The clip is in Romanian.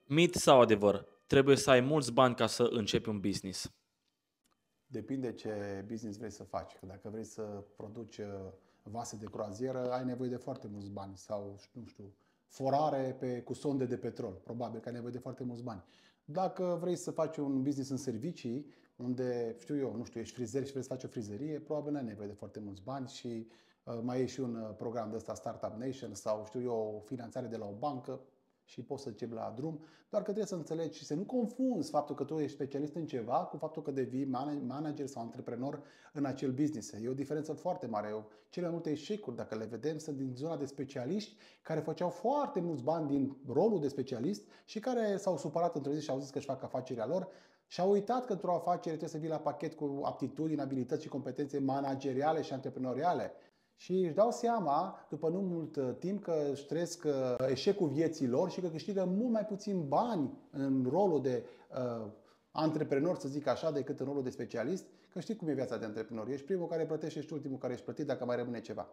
Mit sau adevăr? Trebuie să ai mulți bani ca să începi un business. Depinde ce business vrei să faci. Că dacă vrei să produci vase de croazieră, ai nevoie de foarte mulți bani. Sau, nu știu, forare cu sonde de petrol. Probabil că ai nevoie de foarte mulți bani. Dacă vrei să faci un business în servicii, unde, știu eu, nu știu, ești frizer și vrei să faci o frizerie, probabil nu ai nevoie de foarte mulți bani și mai e și un program de ăsta Startup Nation sau, știu eu, o finanțare de la o bancă și poți să începi la drum, doar că trebuie să înțelegi și să nu confunzi faptul că tu ești specialist în ceva cu faptul că devii manager sau antreprenor în acel business. E o diferență foarte mare. Cele mai multe eșecuri, dacă le vedem, sunt din zona de specialiști care făceau foarte mulți bani din rolul de specialist și care s-au supărat într-o zi și au zis că își fac afacerea lor și au uitat că într-o afacere trebuie să vii la pachet cu aptitudini, abilități și competențe manageriale și antreprenoriale. Și își dau seama, după nu mult timp, că își trăiesc eșecul vieții lor și că câștigă mult mai puțin bani în rolul de antreprenor, să zic așa, decât în rolul de specialist. Că știi cum e viața de antreprenor. Ești primul care plătește și ultimul care ești plătit dacă mai rămâne ceva.